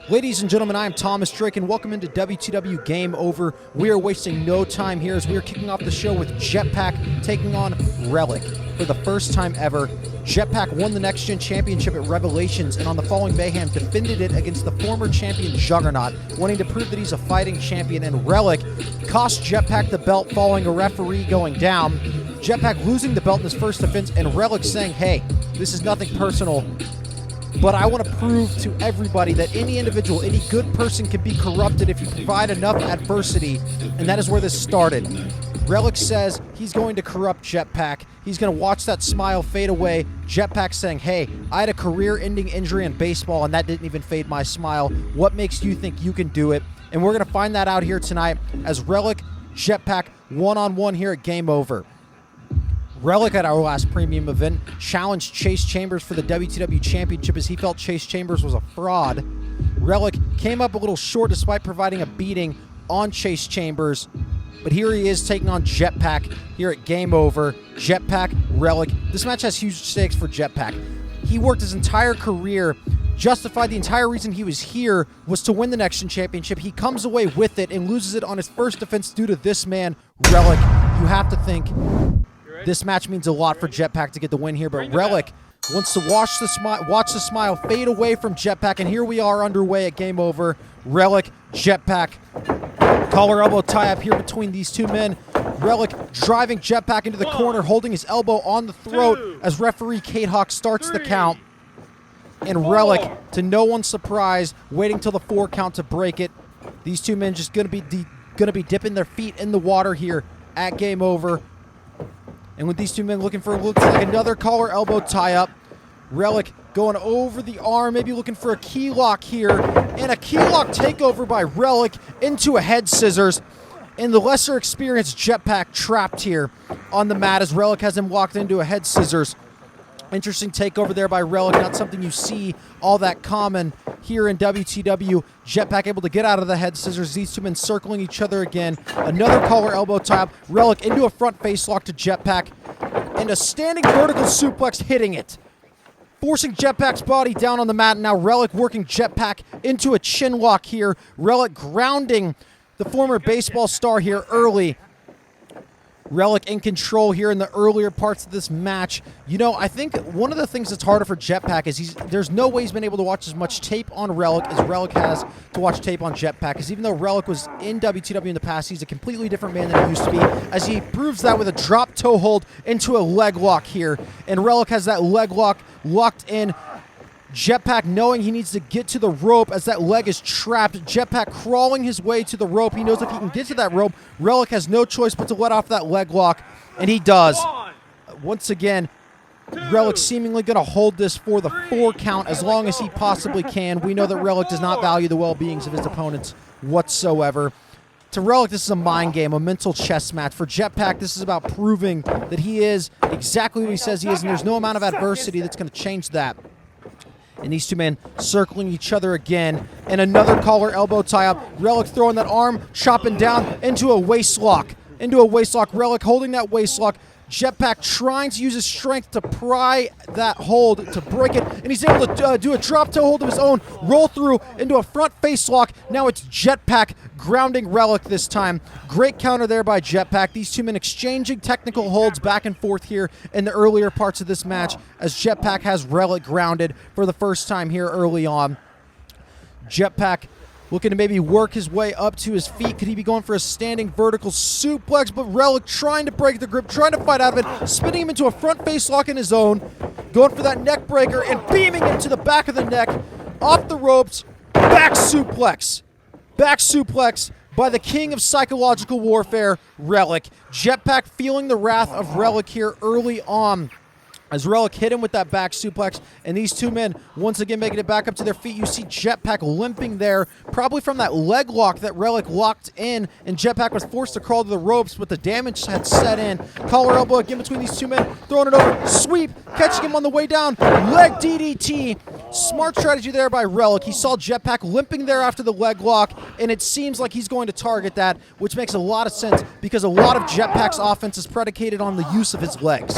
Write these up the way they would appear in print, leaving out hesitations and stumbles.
Ladies and gentlemen, I am Thomas Drake, and welcome into WTW GameOver. We are wasting no time here as we are kicking off the show with Jetpack taking on RELLIK. For the first time ever, Jetpack won the Nex-Gen Championship at Revelations, and on the following mayhem, defended it against the former champion Juggernaut, wanting to prove that he's a fighting champion, and RELLIK cost Jetpack the belt following a referee going down. Jetpack losing the belt in his first defense, and RELLIK saying, hey, this is nothing personal, but I want to prove to everybody that any individual, any good person can be corrupted if you provide enough adversity, and that is where this started. RELLIK says he's going to corrupt Jetpack. He's going to watch that smile fade away. Jetpack saying, hey, I had a career-ending injury in baseball, and that didn't even fade my smile. What makes you think you can do it? And we're going to find that out here tonight as RELLIK, Jetpack, one-on-one here at GameOver. RELLIK at our last premium event challenged Chase Chambers for the WTW Championship as he felt Chase Chambers was a fraud. RELLIK came up a little short despite providing a beating on Chase Chambers, but here he is taking on Jetpack here at GameOver. Jetpack, RELLIK. This match has huge stakes for Jetpack. He worked his entire career, justified the entire reason he was here was to win the Nex-Gen Championship. He comes away with it and loses it on his first defense due to this man, RELLIK. You have to think this match means a lot for Jetpack to get the win here, but RELLIK wants to watch the smile fade away from Jetpack, and here we are underway at GameOver. RELLIK, Jetpack, collar elbow tie up here between these two men. RELLIK driving Jetpack into the corner, holding his elbow on the throat as referee Kate Hawk starts the count. And RELLIK, to no one's surprise, waiting till the 4 count to break it. These two men just gonna be dipping their feet in the water here at GameOver. And with these two men looks like another collar elbow tie-up. RELLIK going over the arm, maybe looking for a key lock here. And a key lock takeover by RELLIK into a head scissors. And the lesser experienced Jetpack trapped here on the mat as RELLIK has him locked into a head scissors. Interesting takeover there by RELLIK, not something you see all that common here in WTW. Jetpack able to get out of the head scissors. These two men circling each other again. Another collar elbow tie-up. RELLIK into a front face lock to Jetpack. And a standing vertical suplex hitting it, forcing Jetpack's body down on the mat. Now RELLIK working Jetpack into a chin lock here. RELLIK grounding the former baseball star here early. RELLIK in control here in the earlier parts of this match. You know, I think one of the things that's harder for Jetpack is there's no way he's been able to watch as much tape on RELLIK as RELLIK has to watch tape on Jetpack. Because even though RELLIK was in WTW in the past, he's a completely different man than he used to be, as he proves that with a drop toe hold into a leg lock here. And RELLIK has that leg lock locked in. Jetpack knowing he needs to get to the rope as that leg is trapped. Jetpack crawling his way to the rope. He knows if he can get to that rope, RELLIK has no choice but to let off that leg lock, and he does. Once again, RELLIK seemingly going to hold this for the 4 count as long as he possibly can. We know that RELLIK does not value the well-beings of his opponents whatsoever. To RELLIK, this is a mind game, a mental chess match. For Jetpack, this is about proving that he is exactly who he says he is, and there's no amount of adversity that's going to change that. And these two men circling each other again. And another collar elbow tie-up. RELLIK throwing that arm, chopping down into a waist lock. RELLIK holding that waist lock. Jetpack trying to use his strength to pry that hold, to break it. And he's able to do a drop toe hold of his own, roll through into a front face lock. Now it's Jetpack grounding RELLIK this time. Great counter there by Jetpack. These two men exchanging technical holds back and forth here in the earlier parts of this match as Jetpack has RELLIK grounded for the first time here early on. Jetpack looking to maybe work his way up to his feet. Could he be going for a standing vertical suplex? But RELLIK trying to break the grip, trying to fight out of it, spinning him into a front face lock in his own, going for that neck breaker and beaming him to the back of the neck, off the ropes, back suplex. Back suplex by the king of psychological warfare, RELLIK. Jetpack feeling the wrath of RELLIK here early on as RELLIK hit him with that back suplex, and these two men once again making it back up to their feet. You see Jetpack limping there, probably from that leg lock that RELLIK locked in, and Jetpack was forced to crawl to the ropes, but the damage had set in. Collar elbow again between these two men, throwing it over, sweep, catching him on the way down, leg DDT. Smart strategy there by RELLIK. He saw Jetpack limping there after the leg lock, and it seems like he's going to target that, which makes a lot of sense because a lot of Jetpack's offense is predicated on the use of his legs.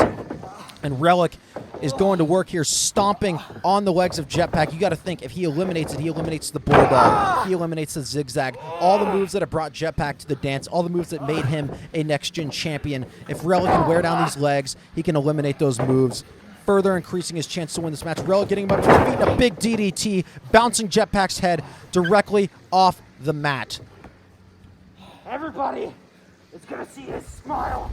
And RELLIK is going to work here, stomping on the legs of Jetpack. You got to think, if he eliminates it, he eliminates the Bulldog, he eliminates the Zigzag, all the moves that have brought Jetpack to the dance, all the moves that made him a next-gen champion. If RELLIK can wear down these legs, he can eliminate those moves, further increasing his chance to win this match. RELLIK getting him up to his feet, and a big DDT, bouncing Jetpack's head directly off the mat. Everybody is going to see his smile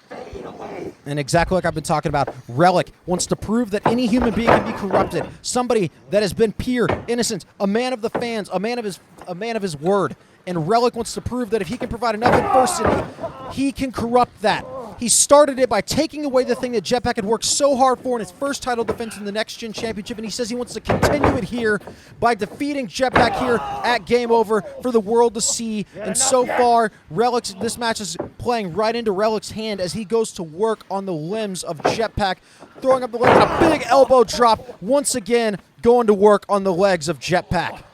fade away. And exactly like I've been talking about, RELLIK wants to prove that any human being can be corrupted. Somebody that has been pure, innocent, a man of the fans, a man of his word. And RELLIK wants to prove that if he can provide enough adversity, he can corrupt that. He started it by taking away the thing that Jetpack had worked so hard for in his first title defense in the Next-Gen Championship, and he says he wants to continue it here by defeating Jetpack here at GameOver for the world to see. And so far, this match is playing right into RELLIK's hand as he goes to work on the limbs of Jetpack, throwing up the leg and a big elbow drop, once again going to work on the legs of Jetpack.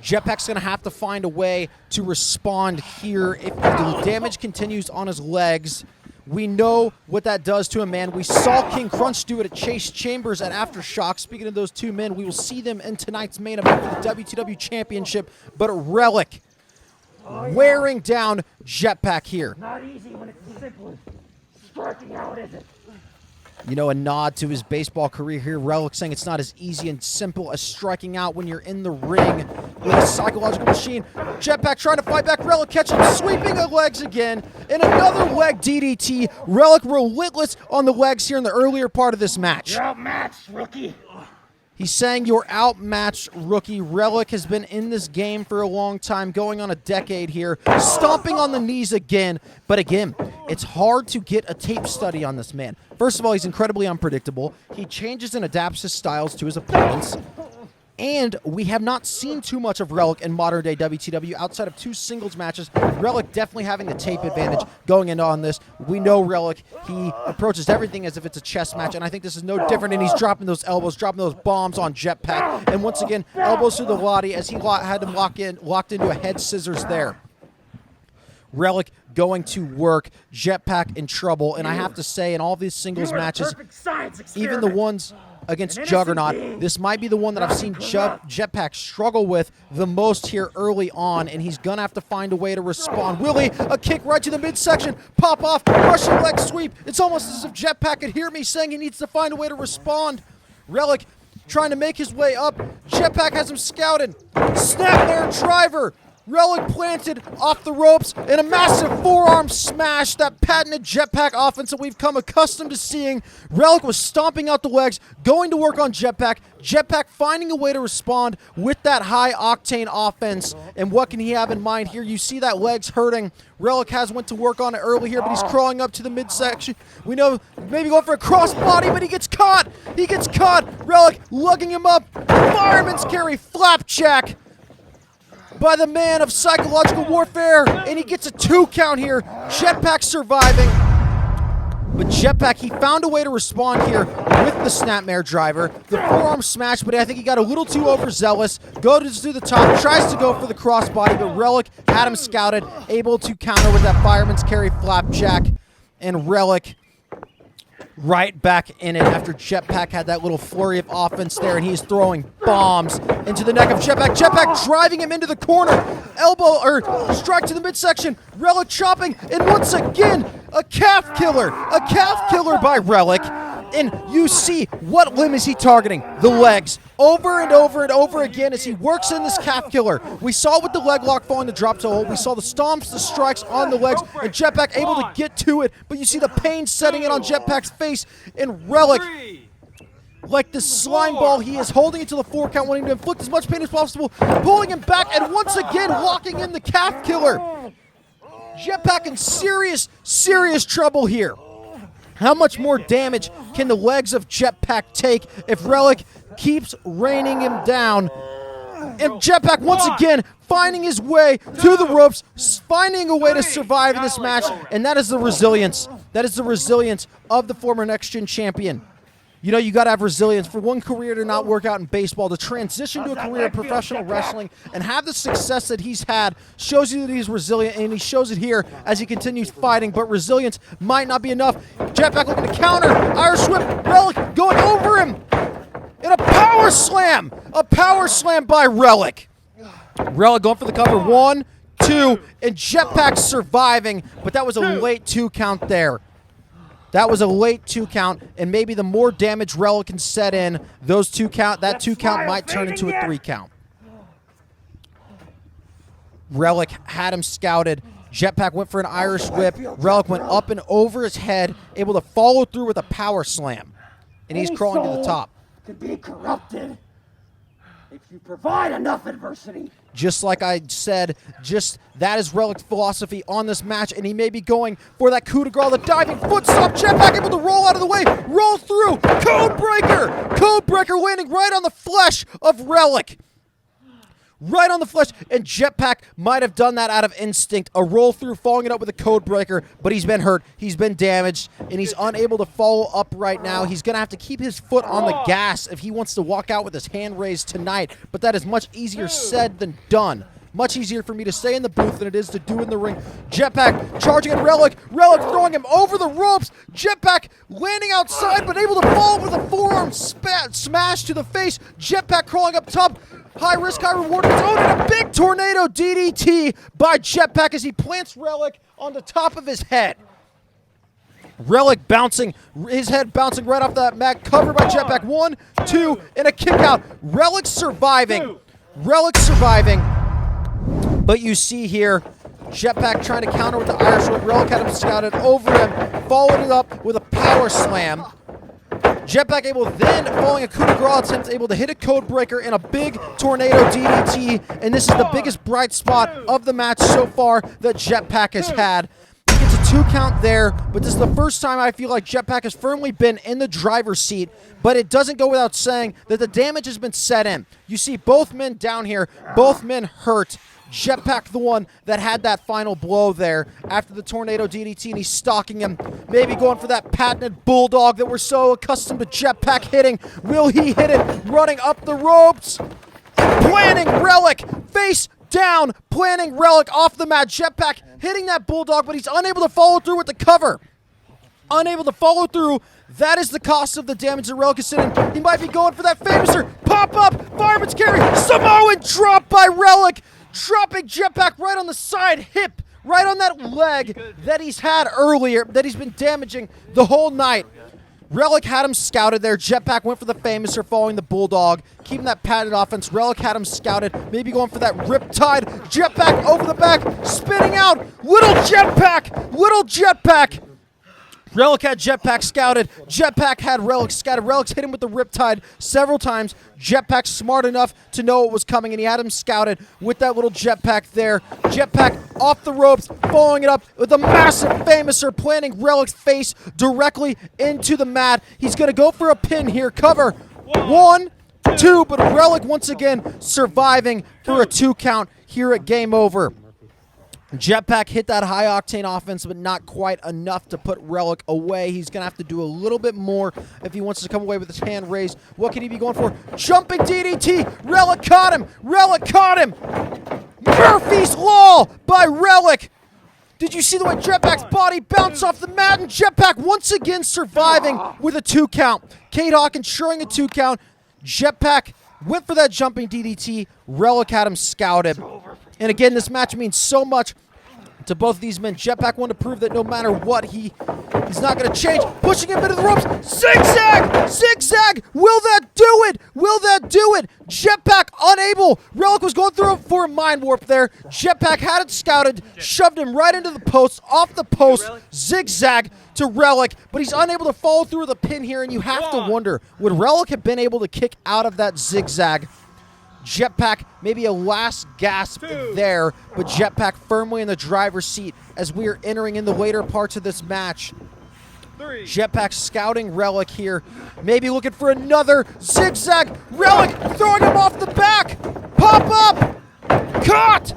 Jetpack's going to have to find a way to respond here if the damage continues on his legs. We know what that does to a man. We saw King Krunch do it at Chase Chambers at Aftershock. Speaking of those two men, we will see them in tonight's main event for the WTW Championship. But RELLIK wearing down Jetpack here. Not easy when it's simple striking out, is it? You know, a nod to his baseball career here. RELLIK saying it's not as easy and simple as striking out when you're in the ring with a psychological machine. Jetpack trying to fight back. RELLIK catching, sweeping the legs again. And another leg DDT. RELLIK relentless on the legs here in the earlier part of this match. You're outmatched, rookie. He's saying you're outmatched, rookie. RELLIK has been in this game for a long time, going on a decade here. Stomping on the knees again. But again, it's hard to get a tape study on this man. First of all, he's incredibly unpredictable. He changes and adapts his styles to his opponents. And we have not seen too much of RELLIK in modern-day WTW outside of 2 singles matches. RELLIK definitely having the tape advantage going into on this. We know RELLIK, he approaches everything as if it's a chess match, and I think this is no different, and he's dropping those elbows, dropping those bombs on Jetpack. And once again, elbows through the body as he had him locked into a head scissors there. RELLIK going to work, Jetpack in trouble, and I have to say, in all these singles matches, even the ones against Juggernaut, this might be the one that I've seen Jetpack struggle with the most here early on, and he's going to have to find a way to respond. Willie, a kick right to the midsection, pop off, Russian leg sweep. It's almost as if Jetpack could hear me saying he needs to find a way to respond. RELLIK trying to make his way up. Jetpack has him scouted. Snapmare driver. RELLIK planted off the ropes and a massive forearm smash, that patented Jetpack offense that we've come accustomed to seeing. RELLIK was stomping out the legs, going to work on Jetpack. Jetpack finding a way to respond with that high-octane offense. And what can he have in mind here? You see that leg's hurting. RELLIK has went to work on it early here, but he's crawling up to the midsection. We know maybe going for a crossbody, but he gets caught. He gets caught. RELLIK lugging him up. Fireman's carry, flapjack by the man of psychological warfare, and he gets a 2 count here. Jetpack surviving, but Jetpack, he found a way to respond here with the snapmare driver, the forearm smash, but I think he got a little too overzealous. Goes to the top, tries to go for the crossbody, but RELLIK had him scouted, able to counter with that fireman's carry flapjack, and RELLIK right back in it after Jetpack had that little flurry of offense there, and he's throwing bombs into the neck of Jetpack. Jetpack driving him into the corner. Elbow, or strike to the midsection. RELLIK chopping, and once again, a calf killer. A calf killer by RELLIK. And you see, what limb is he targeting? The legs. Over and over and over again as he works in this calf killer. We saw with the leg lock falling the drop toe hold. We saw the stomps, the strikes on the legs, and Jetpack able to get to it. But you see the pain setting in on Jetpack's face, and RELLIK, like the slime ball, he is holding it to the 4 count, wanting to inflict as much pain as possible, pulling him back, and once again locking in the calf killer. Jetpack in serious, serious trouble here. How much more damage can the legs of Jetpack take if RELLIK keeps raining him down? And Jetpack once again finding his way to the ropes, finding a way to survive in this match, and that is the resilience. That is the resilience of the former Next-Gen champion. You know, you got to have resilience. For one career to not work out in baseball, to transition to a career in professional wrestling and have the success that he's had shows you that he's resilient, and he shows it here as he continues fighting, but resilience might not be enough. Jetpack looking to counter. Irish whip. Relic going over him. And a power slam. A power slam by Relic. Relic going for the cover. 1, 2, and Jetpack surviving, but that was a late 2 count there. That was a late 2 count, and maybe the more damage Relic can set in, that 2 count might turn into a 3 count. Relic had him scouted. Jetpack went for an Irish whip. Relic went up and over his head, able to follow through with a power slam. And he's crawling to the top. Could be corrupted if you provide enough adversity. Just like I said, that is Relic's philosophy on this match, and he may be going for that coup de grace, the diving foot stop. Jetpack able to roll out of the way, roll through, code breaker! Code breaker landing right on the flesh of Relic. Right on the flesh, and Jetpack might have done that out of instinct, a roll through, following it up with a code breaker, but he's been hurt, he's been damaged, and he's unable to follow up right now. He's going to have to keep his foot on the gas if he wants to walk out with his hand raised tonight, but that is much easier said than done. Much easier for me to stay in the booth than it is to do in the ring. Jetpack charging at Relic. Relic throwing him over the ropes. Jetpack landing outside, but able to fall with a forearm smash to the face. Jetpack crawling up top. High risk, high reward of his own, and a big tornado DDT by Jetpack as he plants Relic on the top of his head. Relic bouncing, his head bouncing right off that mat, covered by Jetpack. 1, 2, and a kick out. Relic surviving. Relic surviving. But you see here, Jetpack trying to counter with the Irish whip. Relic had him scouted over him, followed it up with a power slam. Jetpack able then, following a coup de grace attempt, able to hit a code breaker and a big tornado DDT. And this is the biggest bright spot of the match so far that Jetpack has had. He gets a 2 count there, but this is the first time I feel like Jetpack has firmly been in the driver's seat. But it doesn't go without saying that the damage has been set in. You see both men down here, both men hurt. Jetpack the one that had that final blow there after the tornado DDT, and he's stalking him, maybe going for that patented bulldog that we're so accustomed to Jetpack hitting. Will he hit it? Running up the ropes, planting Relic face down, planting Relic off the mat. Jetpack hitting that bulldog, but he's unable to follow through with the cover. Unable to follow through. That is the cost of the damage that Relic is sitting. He might be going for that famouser pop-up fireman's carry. Samoan drop by Relic. Dropping Jetpack right on the side hip, right on that leg that he's had earlier, that he's been damaging the whole night. Relic had him scouted there. Jetpack went for the famouser following the bulldog, keeping that padded offense. Relic had him scouted, maybe going for that riptide. Jetpack over the back, spinning out. Little Jetpack. Relic had Jetpack scouted. Jetpack had Relic scouted. Relic's hit him with the riptide several times. Jetpack smart enough to know what was coming, and he had him scouted with that little Jetpack there. Jetpack off the ropes, following it up with a massive famouser, planting Relic's face directly into the mat. He's going to go for a pin here. Cover. 1, 2, but Relic once again surviving for a 2 count here at Game Over. Jetpack hit that high-octane offense, but not quite enough to put Relic away. He's going to have to do a little bit more if he wants to come away with his hand raised. What can he be going for? Jumping DDT! Relic caught him! Relic caught him! Murphy's Law by Relic! Did you see the way Jetpack's body bounced off the mat? And Jetpack once again surviving with a 2 count. K-Hawk ensuring a 2 count. Jetpack went for that jumping DDT. Relic had him scouted. And again, this match means so much to both of these men. Jetpack wanted to prove that no matter what, he's not going to change. Pushing him into the ropes. Zigzag! Zigzag! Will that do it? Will that do it? Jetpack unable. Relic was going through for a mind warp there. Jetpack had it scouted, shoved him right into the post, off the post, zigzag to Relic, but he's unable to follow through the pin here, and you have to wonder, would Relic have been able to kick out of that zigzag? Jetpack, maybe a last gasp there, but Jetpack firmly in the driver's seat as we are entering in the later parts of this match. Jetpack scouting Relic here, maybe looking for another zigzag. Relic throwing him off the back. Pop up. Caught.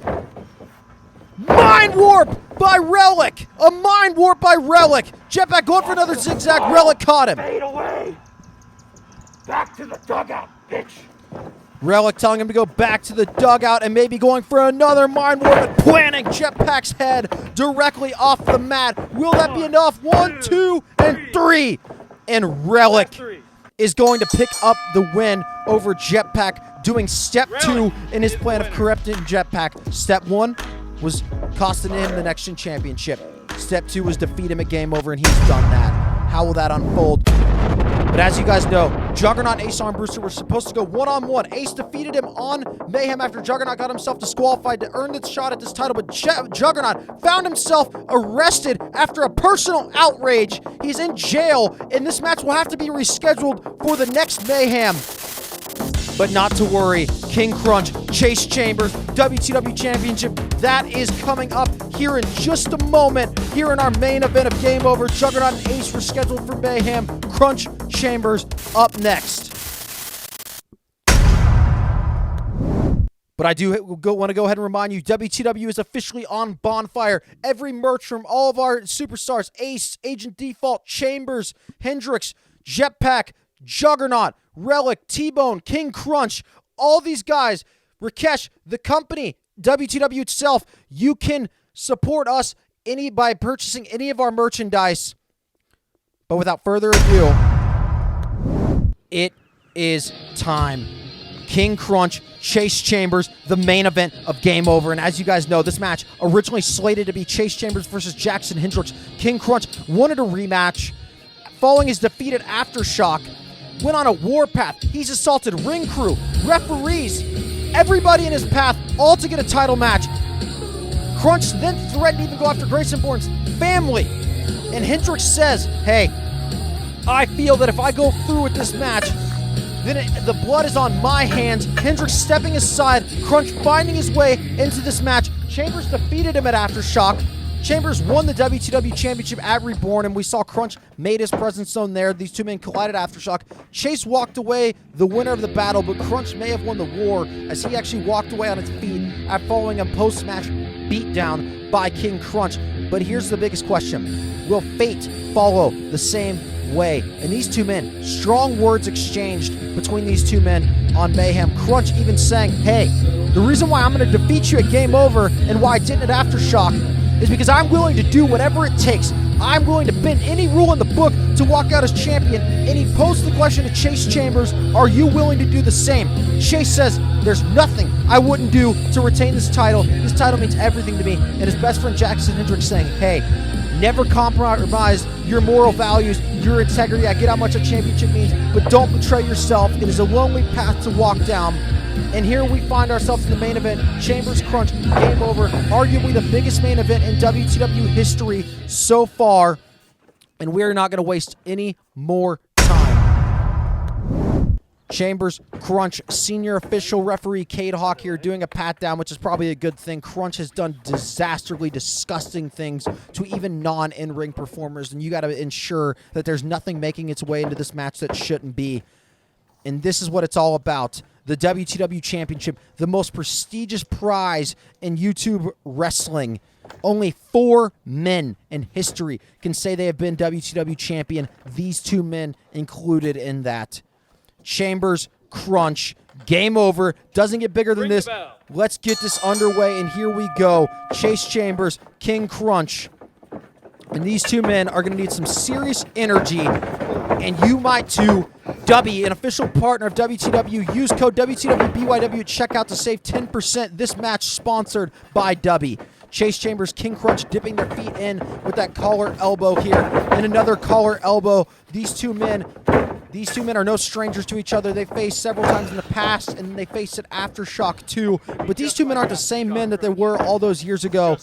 Mind warp by Relic. A mind warp by Relic. Jetpack going for another zigzag. Relic caught him. Fade away. Back to the dugout, bitch. RELLIK telling him to go back to the dugout and maybe going for another mind warp and planting Jetpack's head directly off the mat. Will that be enough? 1, 2, and 3. And RELLIK is going to pick up the win over Jetpack, doing step 2 in his plan of corrupting Jetpack. Step 1 was costing him the Nex-Gen Championship. Step 2 was defeat him at Game Over, and he's done that. How will that unfold? But as you guys know, Juggernaut and Ace Armbruster were supposed to go one-on-one. Ace defeated him on Mayhem after Juggernaut got himself disqualified to earn the shot at this title, but Juggernaut found himself arrested after a personal outrage. He's in jail, and this match will have to be rescheduled for the next Mayhem. But not to worry, King Krunch, Chase Chambers, WTW Championship, that is coming up here in just a moment. Here in our main event of Game Over, Juggernaut and Ace were scheduled for Mayhem. Krunch, Chambers up next. But I do want to go ahead and remind you, WTW is officially on Bonfire. Every merch from all of our superstars, Ace, Agent Default, Chambers, Hendrix, Jetpack, Juggernaut, RELLIK, T-Bone, King Krunch, all these guys, Rakesh, the company, WTW itself, you can support us by purchasing any of our merchandise. But without further ado, it is time. King Krunch, Chase Chambers, the main event of Game Over. And as you guys know, this match originally slated to be Chase Chambers versus Jackson Hendrix. King Krunch wanted a rematch. Following his defeat at Aftershock, went on a warpath. He's assaulted ring crew, referees, everybody in his path, all to get a title match. Krunch then threatened to even go after Grayson Bourne's family. And Hendrix says, hey, I feel that if I go through with this match, then the blood is on my hands. Hendrix stepping aside, Krunch finding his way into this match. Chambers defeated him at Aftershock. Chambers won the WTW Championship at Reborn, and we saw Krunch made his presence known there. These two men collided at Aftershock. Chase walked away the winner of the battle, but Krunch may have won the war as he actually walked away on his feet after following a post-match beatdown by King Krunch. But here's the biggest question. Will fate follow the same way? And these two men, strong words exchanged between these two men on Mayhem. Krunch even saying, hey, the reason why I'm going to defeat you at Game Over and why I didn't at Aftershock is because I'm willing to do whatever it takes. I'm willing to bend any rule in the book to walk out as champion. And he posed the question to Chase Chambers, are you willing to do the same? Chase says, there's nothing I wouldn't do to retain this title. This title means everything to me. And his best friend Jackson Hendrix saying, hey, never compromise your moral values, your integrity. I get how much a championship means, but don't betray yourself. It is a lonely path to walk down. And here we find ourselves in the main event, Chambers Krunch, Game Over, arguably the biggest main event in WTW history so far. And we're not going to waste any more time. Chambers, Krunch, senior official referee Cade Hawk here doing a pat down, which is probably a good thing. Krunch has done disastrously disgusting things to even non-in-ring performers, and you got to ensure that there's nothing making its way into this match that shouldn't be. And this is what it's all about. The WTW Championship, the most prestigious prize in YouTube wrestling. Only 4 men in history can say they have been WTW champion. These 2 men included in that. Chambers, Krunch, Game Over. Doesn't get bigger than this. Let's get this underway, and here we go. Chase Chambers, King Krunch. And these 2 men are going to need some serious energy, and you might too. Dubby, an official partner of WTW. Use code WTWBYW at checkout to save 10%. This match sponsored by Dubby. Chase Chambers, King Krunch dipping their feet in with that collar elbow here, and another collar elbow. These two men are no strangers to each other. They faced several times in the past, and they faced at Aftershock too. But these two men aren't the same men that they were all those years ago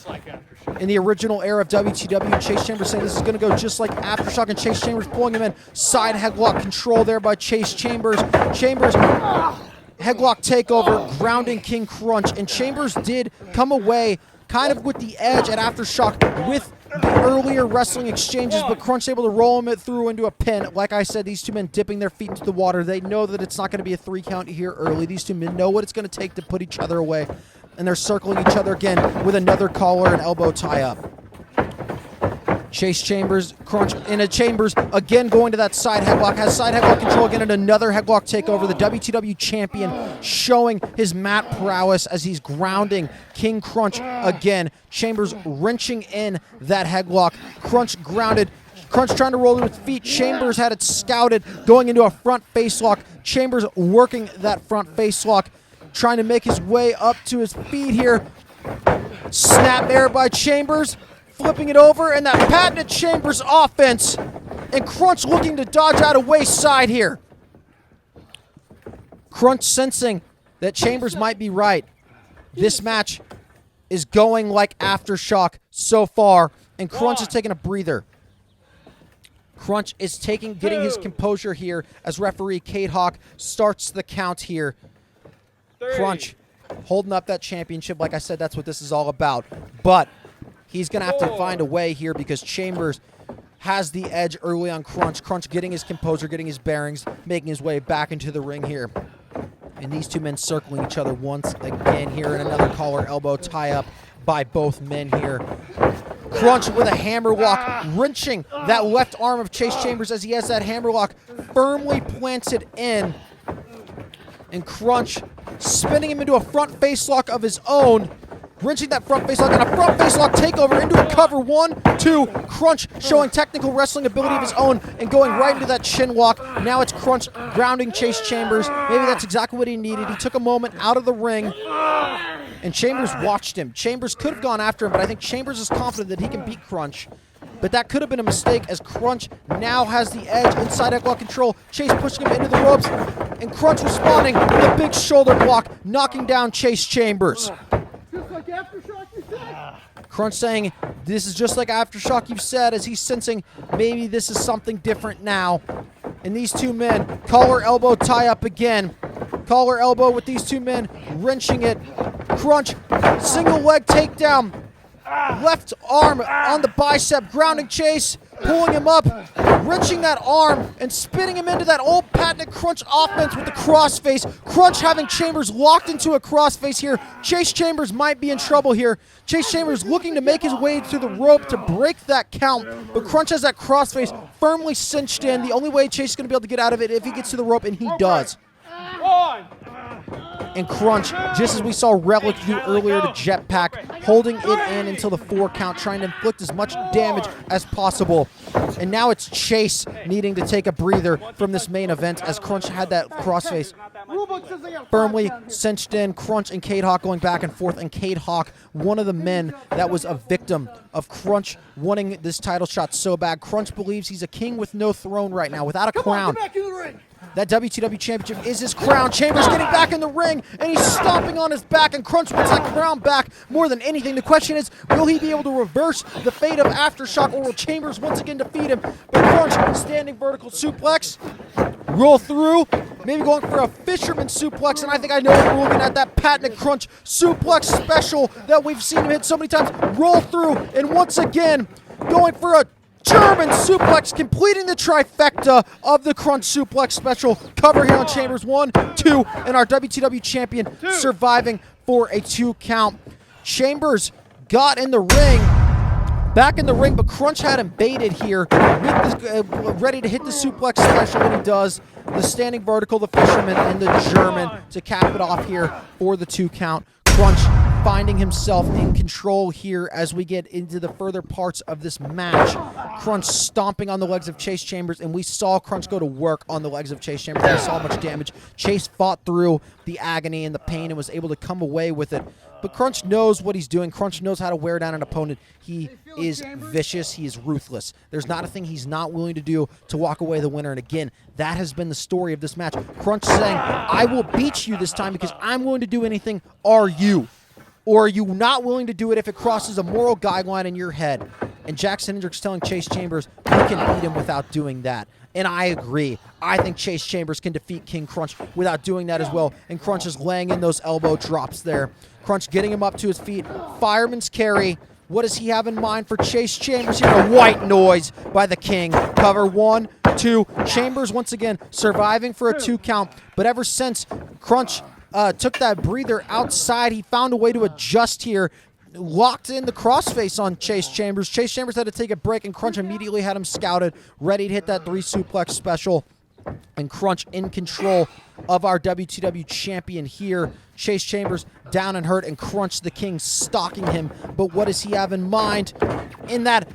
in the original era of WTW. Chase Chambers saying this is going to go just like Aftershock, and Chase Chambers pulling him in. Side headlock control there by Chase Chambers. Chambers headlock takeover, grounding King Krunch, and Chambers did come away kind of with the edge at Aftershock with the earlier wrestling exchanges, but Krunch able to roll him through into a pin. Like I said, these two men dipping their feet into the water. They know that it's not going to be a 3 count here early. These two men know what it's going to take to put each other away, and they're circling each other again with another collar and elbow tie-up. Chase Chambers, Krunch into Chambers, again going to that side headlock, has side headlock control again, and another headlock takeover. The WTW champion showing his mat prowess as he's grounding King Krunch again. Chambers wrenching in that headlock. Krunch grounded. Krunch trying to roll to his feet. Chambers had it scouted, going into a front face lock. Chambers working that front face lock, trying to make his way up to his feet here. Snap there by Chambers. Flipping it over, and that patented Chambers offense. And Krunch looking to dodge out of wayside here. Krunch sensing that Chambers might be right. This match is going like Aftershock so far, and Krunch is taking a breather. Krunch is getting his composure here as referee Kate Hawk starts the count here. Krunch holding up that championship. Like I said, that's what this is all about. But he's going to have to find a way here because Chambers has the edge early on Krunch. Krunch getting his composure, getting his bearings, making his way back into the ring here. And these two men circling each other once again here, and another collar elbow tie-up by both men here. Krunch with a hammer lock, wrenching that left arm of Chase Chambers as he has that hammer lock firmly planted in. And Krunch spinning him into a front face lock of his own. Wrenching that front face lock and a front face lock takeover into a cover. 1, 2. Krunch showing technical wrestling ability of his own and going right into that chin lock. Now it's Krunch grounding Chase Chambers. Maybe that's exactly what he needed. He took a moment out of the ring, and Chambers watched him. Chambers could have gone after him, but I think Chambers is confident that he can beat Krunch. But that could have been a mistake as Krunch now has the edge inside headlock control. Chase pushing him into the ropes, and Krunch responding with a big shoulder block, knocking down Chase Chambers. Just like Aftershock, you said? Krunch saying, this is just like Aftershock you've said, as he's sensing maybe this is something different now. And these two men, collar elbow tie up again. Collar elbow with these two men, wrenching it. Krunch, single leg takedown. Left arm on the bicep, grounding Chase, pulling him up, wrenching that arm, and spinning him into that old patented Krunch offense with the crossface. Krunch having Chambers locked into a crossface here. Chase Chambers might be in trouble here. Chase Chambers looking to make his way through the rope to break that count, but Krunch has that crossface firmly cinched in. The only way Chase is going to be able to get out of it if he gets to the rope, and he does. And Krunch, just as we saw RELLIK do earlier to Jetpack, holding it in until the 4 count, trying to inflict as much damage as possible. And now it's Chase needing to take a breather from this main event as Krunch had that crossface firmly cinched in. Krunch and Kate Hawk going back and forth, and Kate Hawk, one of the men that was a victim of Krunch wanting this title shot so bad. Krunch believes he's a king with no throne right now, without a crown. Get back in the ring. That WTW Championship is his crown. Chambers getting back in the ring, and he's stomping on his back, and Krunch wants that crown back more than anything. The question is, will he be able to reverse the fate of Aftershock, or will Chambers once again defeat him? But Krunch, standing vertical suplex, roll through, maybe going for a fisherman suplex, and I think I know what we're looking at, that patented Krunch suplex special that we've seen him hit so many times. Roll through, and once again, going for a German suplex, completing the trifecta of the Krunch suplex special. Cover here on Chambers. 1, 2, and our WTW champion surviving for a 2 count. Chambers got in the ring, back in the ring, but Krunch had him baited here, with this, ready to hit the suplex special when he does. The standing vertical, the fisherman, and the German to cap it off here for the 2 count. Krunch finding himself in control here as we get into the further parts of this match. Krunch stomping on the legs of Chase Chambers, and we saw Krunch go to work on the legs of Chase Chambers. We saw much damage. Chase fought through the agony and the pain and was able to come away with it. But Krunch knows what he's doing. Krunch knows how to wear down an opponent. He is vicious. He is ruthless. There's not a thing he's not willing to do to walk away the winner. And again, that has been the story of this match. Krunch saying, I will beat you this time because I'm willing to do anything. Are you? Or are you not willing to do it if it crosses a moral guideline in your head? And Jackson Hendricks telling Chase Chambers, we can beat him without doing that. And I agree. I think Chase Chambers can defeat King Krunch without doing that as well. And Krunch is laying in those elbow drops there. Krunch getting him up to his feet. Fireman's carry. What does he have in mind for Chase Chambers here? A white noise by the King. Cover 1, 2. Chambers once again surviving for a 2 count. But ever since Krunch took that breather outside, he found a way to adjust here. locked in the crossface on Chase Chambers. Chase Chambers had to take a break, and Krunch immediately had him scouted, ready to hit that 3 suplex special. And Krunch in control of our WTW champion here. Chase Chambers down and hurt, and Krunch the King stalking him. But what does he have in mind? In that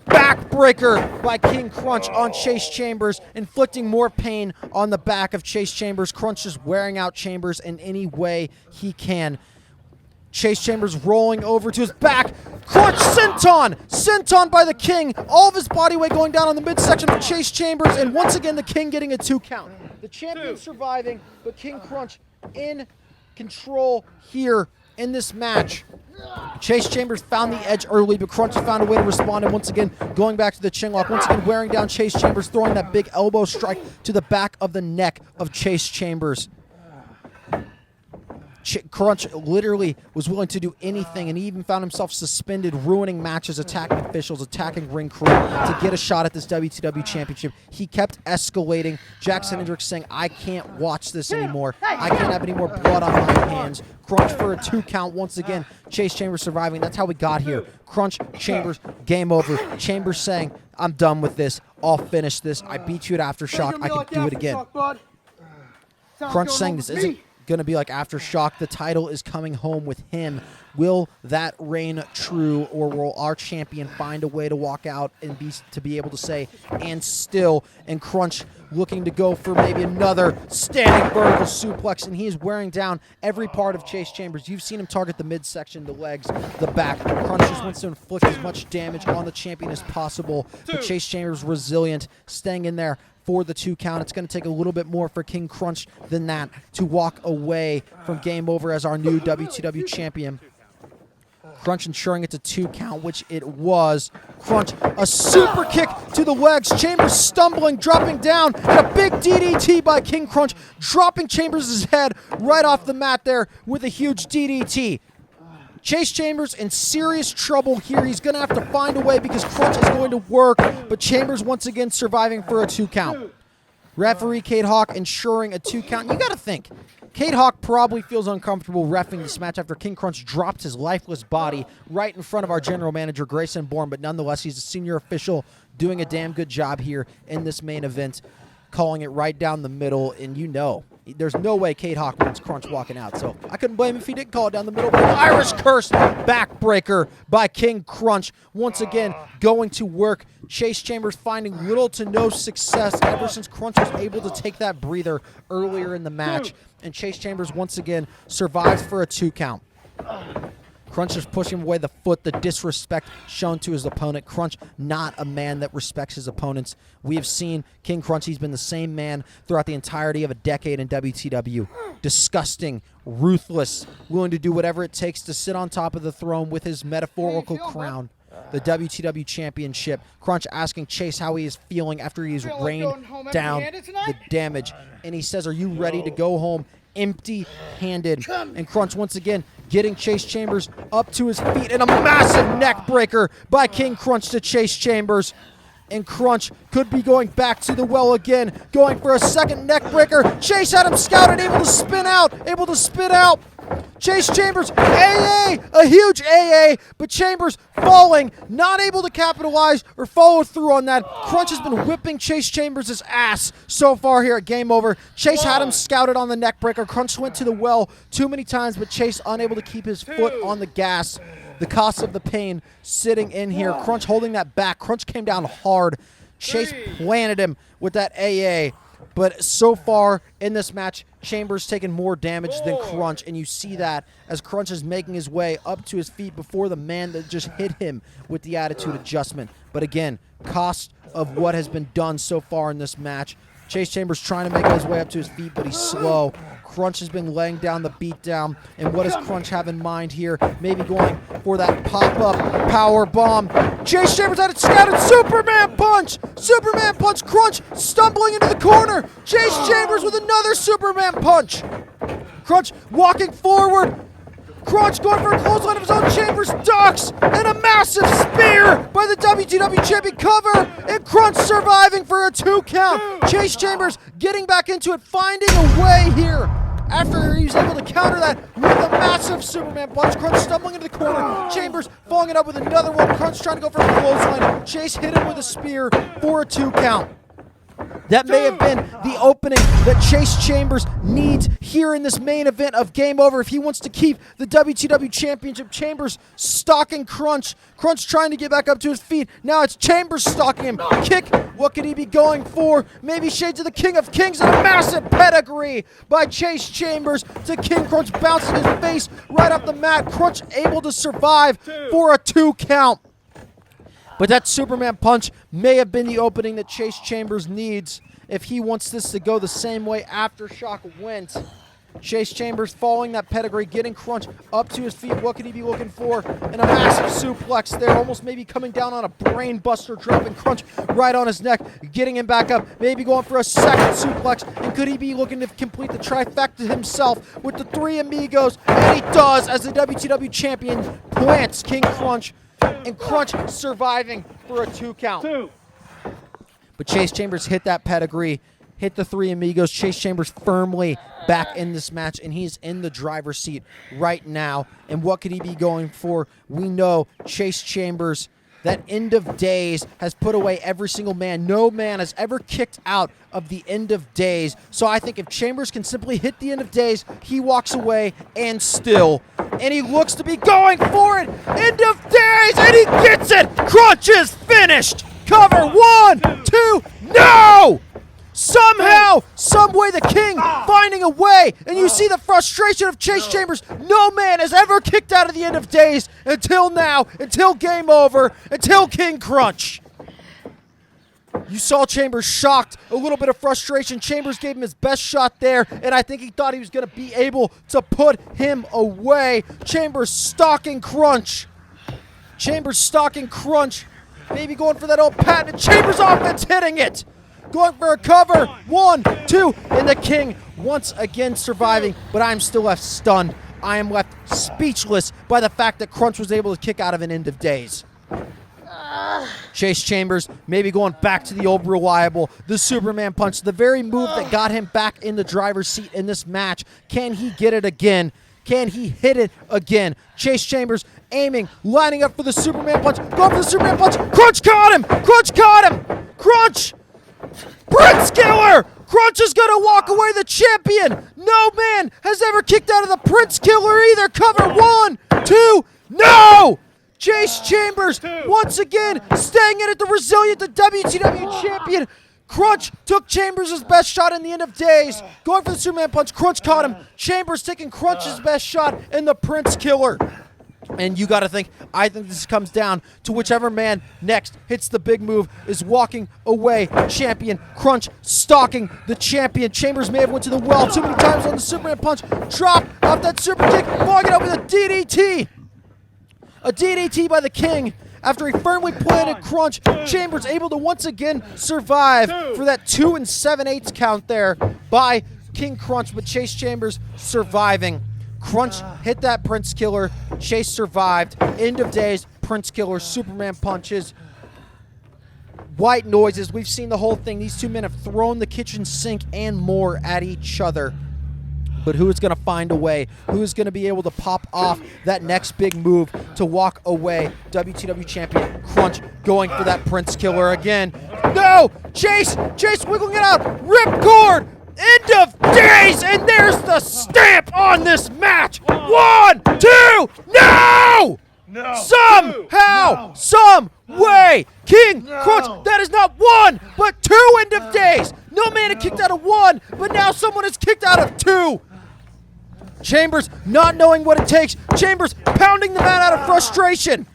backbreaker by King Krunch on Chase Chambers, inflicting more pain on the back of Chase Chambers. Krunch just wearing out Chambers in any way he can. Chase Chambers rolling over to his back. Krunch senton! Senton by the King. All of his body weight going down on the midsection of Chase Chambers, and once again the King getting a 2 count. The champion surviving, but King Krunch in control here in this match. Chase Chambers found the edge early, but Krunch found a way to respond, and once again going back to the chin lock. Once again wearing down Chase Chambers, throwing that big elbow strike to the back of the neck of Chase Chambers. Krunch literally was willing to do anything, and he even found himself suspended, ruining matches, attacking officials, attacking ring crew to get a shot at this WTW Championship. He kept escalating. Jackson Hendricks saying, I can't watch this anymore. I can't have any more blood on my hands. Krunch for a 2 count once again. Chase Chambers surviving. That's how we got here. Krunch, Chambers, game over. Chambers saying, I'm done with this. I'll finish this. I beat you at Aftershock. I can do it again. Krunch saying this isn't going to be like Aftershock. The title is coming home with him. Will that reign true, or will our champion find a way to walk out and be able to say, and still? And Krunch looking to go for maybe another standing vertical suplex, and he is wearing down every part of Chase Chambers. You've seen him target the midsection, the legs, the back. Krunch just wants to inflict as much damage on the champion as possible, but Chase Chambers resilient, staying in there for the 2 count. It's going to take a little bit more for King Krunch than that to walk away from game over as our new WTW champion. Krunch ensuring it's a 2 count, which it was. Krunch, a super kick to the legs. Chambers stumbling, dropping down, and a big DDT by King Krunch, dropping Chambers' head right off the mat there with a huge DDT. Chase Chambers in serious trouble here. He's going to have to find a way because Krunch is going to work, but Chambers once again surviving for a 2 count. Referee Kate Hawk ensuring a 2 count. You got to think, Kate Hawk probably feels uncomfortable reffing this match after King Krunch dropped his lifeless body right in front of our general manager, Grayson Bourne, but nonetheless, he's a senior official doing a damn good job here in this main event, calling it right down the middle, and you know, there's no way Kate Hawk wants Krunch walking out, so I couldn't blame him if he did call it down the middle. But Irish Curse backbreaker by King Krunch, once again going to work. Chase Chambers finding little to no success ever since Krunch was able to take that breather earlier in the match, and Chase Chambers once again survives for a 2 count. Krunch is pushing away the foot, the disrespect shown to his opponent. Krunch, not a man that respects his opponents. We have seen King Krunch. He's been the same man throughout the entirety of a decade in WTW. Disgusting, ruthless, willing to do whatever it takes to sit on top of the throne with his metaphorical crown, the WTW Championship. Krunch asking Chase how he is feeling after he's rained down the damage. And he says, are you ready to go home empty-handed? And Krunch once again getting Chase Chambers up to his feet, and a massive neck breaker by King Krunch to Chase Chambers. And Krunch could be going back to the well again, going for a second neck breaker. Chase had him scouted, able to spin out, Chase Chambers, AA, a huge AA, but Chambers falling, not able to capitalize or follow through on that. Krunch has been whipping Chase Chambers' ass so far here at Game Over. Chase had him scouted on the neck breaker. Krunch went to the well too many times, but Chase unable to keep his foot on the gas. The cost of the pain sitting in here. Krunch holding that back. Krunch came down hard. Chase planted him with that AA. But so far in this match, Chambers taking more damage than Krunch, and you see that as Krunch is making his way up to his feet before the man that just hit him with the attitude adjustment. But again, cost of what has been done so far in this match. Chase Chambers trying to make his way up to his feet, but he's slow. Krunch has been laying down the beatdown, and what does Krunch have in mind here? Maybe going for that pop-up power bomb. Chase Chambers had it scouted. Superman punch! Superman punch! Krunch stumbling into the corner. Chase Chambers with another Superman punch. Krunch walking forward. Krunch going for a clothesline of his own. Chambers ducks, and a massive spear by the WTW Champion cover, and Krunch surviving for a 2 count. Chase Chambers getting back into it, finding a way here after he was able to counter that with a massive Superman punch. Krunch stumbling into the corner. Chambers following it up with another one. Krunch trying to go for a clothesline. Chase hit him with a spear for a 2 count. That may have been the opening that Chase Chambers needs here in this main event of Game Over if he wants to keep the WTW Championship. Chambers stalking Krunch. Krunch trying to get back up to his feet. Now it's Chambers stalking him. Kick. What could he be going for? Maybe shades of the King of Kings and a massive pedigree by Chase Chambers to King Krunch, bouncing his face right off the mat. Krunch able to survive for a 2 count. But that Superman punch may have been the opening that Chase Chambers needs if he wants this to go the same way Aftershock went. Chase Chambers following that pedigree, getting Krunch up to his feet. What could he be looking for? And a massive suplex there, almost maybe coming down on a brain buster, dropping Krunch right on his neck, getting him back up, maybe going for a second suplex. And could he be looking to complete the trifecta himself with the 3 amigos? And he does, as the WTW champion plants King Krunch. And Krunch surviving for a 2 count. But Chase Chambers hit that pedigree, hit the 3 amigos. Chase Chambers firmly back in this match, and he's in the driver's seat right now. And what could he be going for? We know Chase Chambers, that end of days, has put away every single man. No man has ever kicked out of the end of days. So I think if Chambers can simply hit the end of days, he walks away and still. And he looks to be going for it. End of days, and he gets it. Krunch is finished. Cover 1, 2, no! Somehow, some way, the King finding a way, and you see the frustration of Chase Chambers. No man has ever kicked out of the end of days until now, until Game Over, until King Krunch. You saw Chambers shocked, a little bit of frustration. Chambers gave him his best shot there, and I think he thought he was going to be able to put him away. Chambers stalking Krunch. Chambers stalking Krunch. Maybe going for that old patented Chambers offense, hitting it. Going for a cover. 1, 2, and the King once again surviving, but I'm still left stunned. I am left speechless by the fact that Krunch was able to kick out of an end of days. Chase Chambers maybe going back to the old reliable, the Superman punch, the very move that got him back in the driver's seat in this match. Can he get it again? Can he hit it again? Chase Chambers aiming, lining up for the Superman punch, going for the Superman punch. Krunch caught him! Krunch caught him! Krunch! Prince Killer! Krunch is going to walk away the champion! No man has ever kicked out of the Prince Killer either! Cover 1, 2, no! Chase Chambers once again staying in it, the resilient, the WTW champion. Krunch took Chambers' best shot in the end of days. Going for the Superman punch, Krunch caught him. Chambers taking Krunch's best shot in the Prince Killer. And you got to think, I think this comes down to whichever man next hits the big move is walking away champion. Krunch stalking the champion. Chambers may have went to the well too many times on the Superman punch. Drop off that super kick, following it up with a DDT. A DDT by the King. After he firmly planted Krunch, Chambers able to once again survive for that 2 7/8 count there by King Krunch, but Chase Chambers surviving. Krunch hit that Prince Killer. Chase survived. End of days, Prince Killer, Superman punches, white noises. We've seen the whole thing. These two men have thrown the kitchen sink and more at each other. But who is going to find a way? Who is going to be able to pop off that next big move to walk away? WTW champion Krunch going for that Prince Killer again. No! Chase wiggling it out. Ripcord! End of days! And there's the stamp on this match. 1, 2, no! No! Somehow, some way, King Krunch, that is not 1, but 2 end of days. No man had kicked out of 1, but now someone is kicked out of 2. Chambers not knowing what it takes. Chambers pounding the mat out of frustration.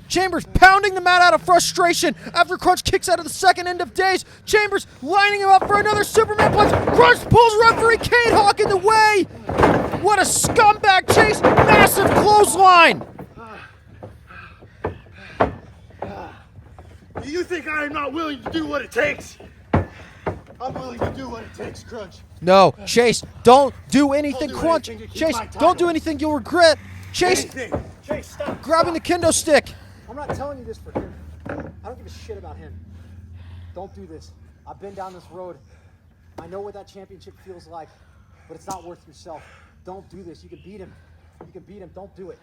Chambers pounding the mat out of frustration after Krunch kicks out of the second end of days. Chambers lining him up for another Superman punch. Krunch pulls referee Kane Hawk in the way. What a scumbag Chase. Massive clothesline. Do you think I am not willing to do what it takes? I'm willing to do what it takes, Krunch. No, Chase, don't do anything, do Krunch. anything to keep Chase, my title. don't do anything you'll regret. Chase, Anything. Chase, stop. grabbing the kendo stick. I'm not telling you this for him. I don't give a shit about him. Don't do this. I've been down this road I know what that championship feels like, but it's not worth yourself. Don't do this. You can beat him. You can beat him. Don't do it.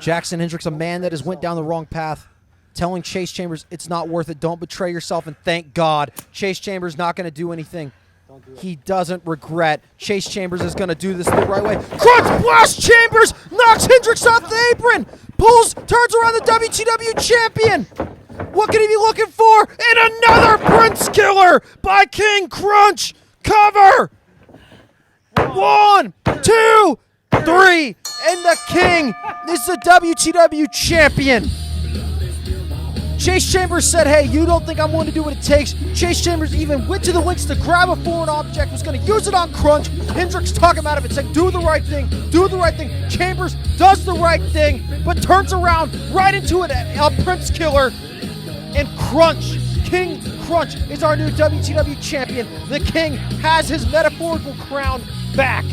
Jackson Hendricks, a man that has went down the wrong path, telling Chase Chambers it's not worth it. Don't betray yourself, and thank God Chase Chambers not going to do anything. He doesn't regret. Chase Chambers is going to do this the right way. Krunch blast Chambers, knocks Hendricks off the apron, pulls, turns around the WTW champion. What could he be looking for? And another Prince Killer by King Krunch. Cover. 1, 2, 3, and the King is the WTW champion. Chase Chambers said, hey, you don't think I'm going to do what it takes? Chase Chambers even went to the links to grab a foreign object, was going to use it on Krunch. Hendricks talking about it, saying, do the right thing, do the right thing. Chambers does the right thing, but turns around right into a Prince Killer. And Krunch, King Krunch, is our new WTW champion. The King has his metaphorical crown back.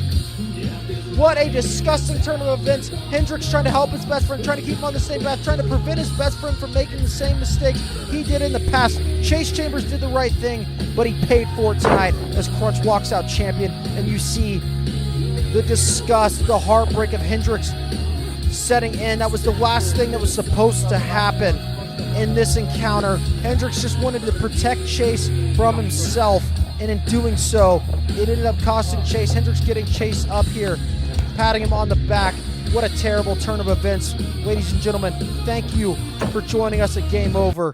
What a disgusting turn of events. Hendricks trying to help his best friend, trying to keep him on the same path, trying to prevent his best friend from making the same mistakes he did in the past. Chase Chambers did the right thing, but he paid for it tonight as Krunch walks out champion. And you see the disgust, the heartbreak of Hendricks setting in. That was the last thing that was supposed to happen in this encounter. Hendricks just wanted to protect Chase from himself, and in doing so, it ended up costing Chase. Hendricks getting Chase up here, patting him on the back. What a terrible turn of events. Ladies and gentlemen, thank you for joining us at Game Over.